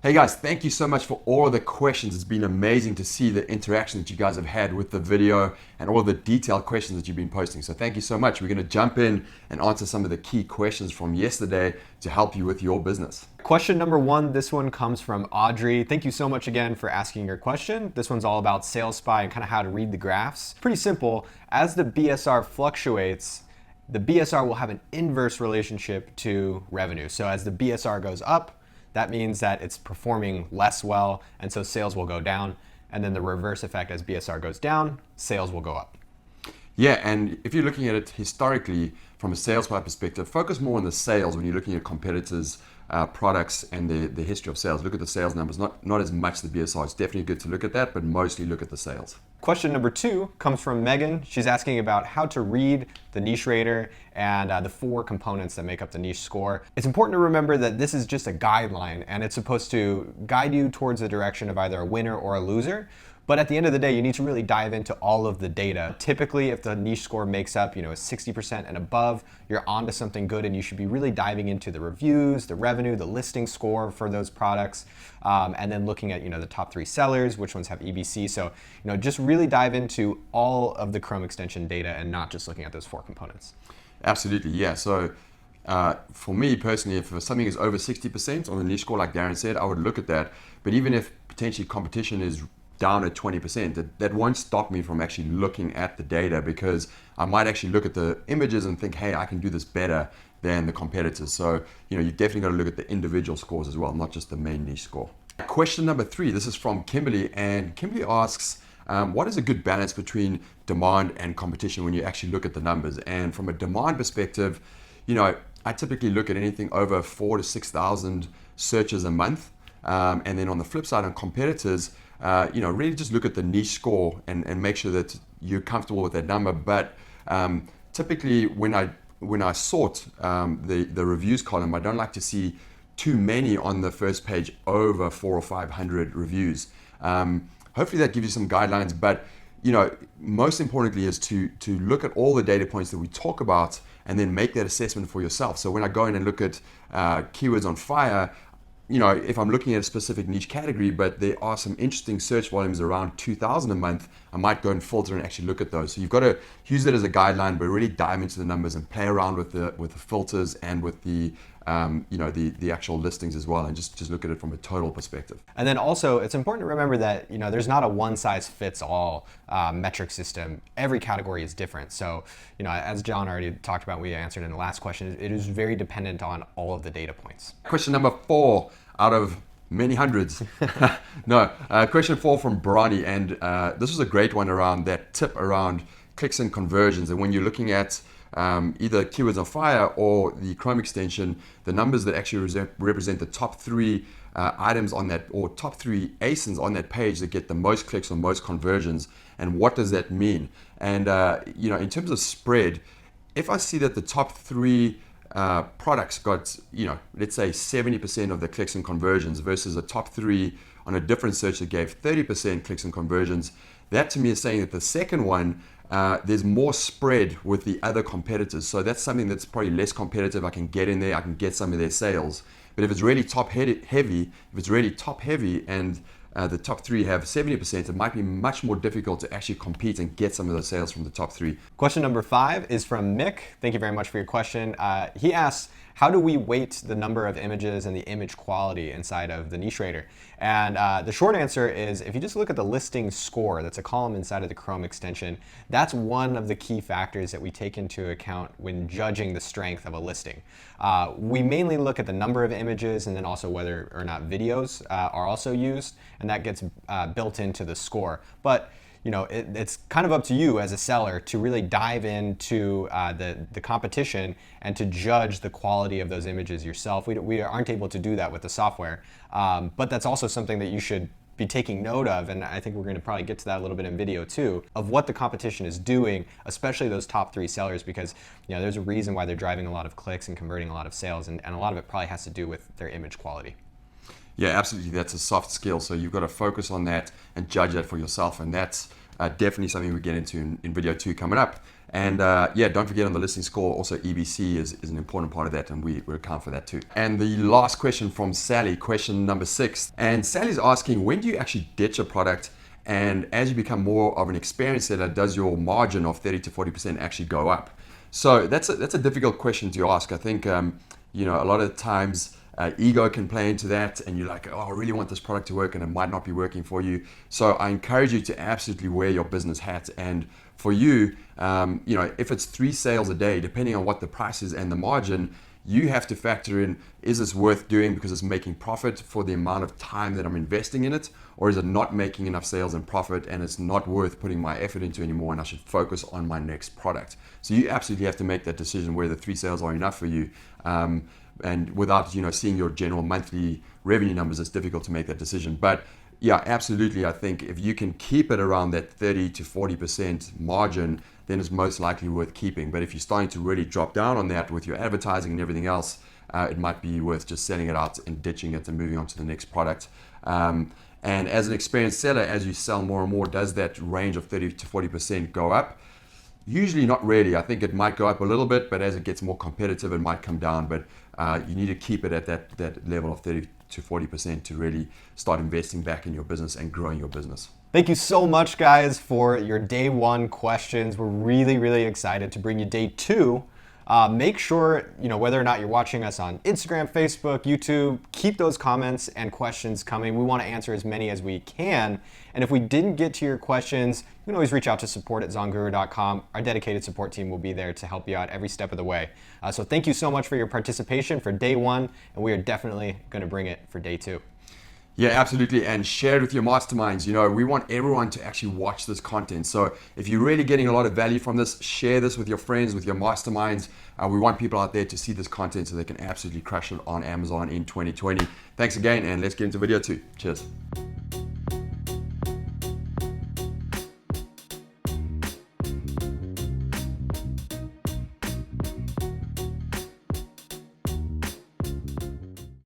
Hey guys, thank you so much for all of the questions. It's been amazing to see the interaction that you guys have had with the video and all the detailed questions that you've been posting. So thank you so much. We're going to jump in and answer some of the key questions from yesterday to help you with your business. Question number one, this one comes from Audrey. Thank you so much again for asking your question. This one's all about Sales Spy and kind of how to read the graphs. Pretty simple. As the BSR fluctuates, the BSR will have an inverse relationship to revenue. So as the BSR goes up, that means that it's performing less well, and so sales will go down. And then the reverse effect, as BSR goes down, sales will go up. Yeah, and if you're looking at it historically from a sales spy perspective, focus more on the sales when you're looking at competitors' products and the history of sales. Look at the sales numbers, not as much the BSR. It's definitely good to look at that, but mostly look at the sales. Question number two comes from Megan. She's asking about how to read the niche rater and the 4 components that make up the niche score. It's important to remember that this is just a guideline and it's supposed to guide you towards the direction of either a winner or a loser. But at the end of the day, you need to really dive into all of the data. Typically, if the niche score makes up, a 60% and above, you're onto something good, and you should be really diving into the reviews, the revenue, the listing score for those products, and then looking at the top 3 sellers, which ones have EBC. So just really dive into all of the Chrome extension data and not just looking at those 4 components. Absolutely, yeah. So for me personally, if something is over 60% on the niche score, like Darren said, I would look at that. But even if potentially competition is down at 20%, that won't stop me from actually looking at the data, because I might actually look at the images and think, hey, I can do this better than the competitors. So you definitely got to look at the individual scores as well, not just the main niche score. Question number 3, this is from Kimberly, and Kimberly asks, what is a good balance between demand and competition when you actually look at the numbers? And from a demand perspective, I typically look at anything over 4,000 to 6,000 searches a month. And then on the flip side, on competitors, really just look at the niche score and make sure that you're comfortable with that number. But typically when I sort the reviews column, I don't like to see too many on the first page over 400 or 500 reviews. Hopefully that gives you some guidelines, but most importantly is to look at all the data points that we talk about and then make that assessment for yourself. So when I go in and look at keywords on fire, if I'm looking at a specific niche category, but there are some interesting search volumes around 2,000 a month, I might go and filter and actually look at those. So you've got to use it as a guideline, but really dive into the numbers and play around with the filters and with the actual listings as well, and just look at it from a total perspective. And then also, it's important to remember that there's not a one-size-fits-all metric system. Every category is different. So as John already talked about, we answered in the last question, it is very dependent on all of the data points. Question number 4 out of many hundreds. No, question 4 from Bronny, and this was a great one around that tip around clicks and conversions. And when you're looking at either keywords on fire or the Chrome extension, the numbers that actually represent the top 3 items on that, or top 3 ASINs on that page that get the most clicks or most conversions, and what does that mean? And in terms of spread, if I see that the top 3 products got let's say 70% of the clicks and conversions versus the top 3 on a different search that gave 30% clicks and conversions, that to me is saying that the second one, there's more spread with the other competitors. So that's something that's probably less competitive. I can get in there, I can get some of their sales. But if it's really top heavy and the top 3 have 70%, it might be much more difficult to actually compete and get some of those sales from the top 3. Question number 5 is from Mick. Thank you very much for your question. He asks, how do we weight the number of images and the image quality inside of the niche rater? And the short answer is, if you just look at the listing score, that's a column inside of the Chrome extension, that's one of the key factors that we take into account when judging the strength of a listing. We mainly look at the number of images and then also whether or not videos are also used, and that gets built into the score. But it's kind of up to you as a seller to really dive into the competition and to judge the quality of those images yourself. We aren't able to do that with the software, but that's also something that you should be taking note of, and I think we're going to probably get to that a little bit in video too, of what the competition is doing, especially those top 3 sellers, because there's a reason why they're driving a lot of clicks and converting a lot of sales, and a lot of it probably has to do with their image quality. Yeah, absolutely. That's a soft skill. So you've got to focus on that and judge that for yourself. And that's definitely something we get into in video 2 coming up. And yeah, don't forget on the listing score, also EBC is an important part of that, and we account for that too. And the last question from Sally, question number 6. And Sally's asking, when do you actually ditch a product? And as you become more of an experienced seller, does your margin of 30 to 40% actually go up? So that's a difficult question to ask. I think you know, a lot of times ego can play into that, and you're like, oh, I really want this product to work, and it might not be working for you. So I encourage you to absolutely wear your business hat. And for you, you know, if it's 3 sales a day, depending on what the price is and the margin, you have to factor in, is this worth doing because it's making profit for the amount of time that I'm investing in it, or is it not making enough sales and profit and it's not worth putting my effort into anymore, and I should focus on my next product? So you absolutely have to make that decision whether 3 sales are enough for you. And without, you know, seeing your general monthly revenue numbers, it's difficult to make that decision. But yeah, absolutely. I think if you can keep it around that 30 to 40% margin, then it's most likely worth keeping. But if you're starting to really drop down on that with your advertising and everything else, it might be worth just selling it out and ditching it and moving on to the next product. And as an experienced seller, as you sell more and more, does that range of 30 to 40% go up? Usually not really. I think it might go up a little bit, but as it gets more competitive, it might come down. But you need to keep it at that level of 30 to 40% to really start investing back in your business and growing your business. Thank you so much, guys, for your day 1 questions. We're really, really excited to bring you day 2. Make sure, you know, whether or not you're watching us on Instagram, Facebook, YouTube, keep those comments and questions coming. We want to answer as many as we can. And if we didn't get to your questions, you can always reach out to support@zonguru.com. Our dedicated support team will be there to help you out every step of the way. So thank you so much for your participation for day 1, and we are definitely going to bring it for day 2. Yeah, absolutely. And share it with your masterminds. You know, we want everyone to actually watch this content. So if you're really getting a lot of value from this, share this with your friends, with your masterminds. We want people out there to see this content so they can absolutely crush it on Amazon in 2020. Thanks again, and let's get into video 2. Cheers.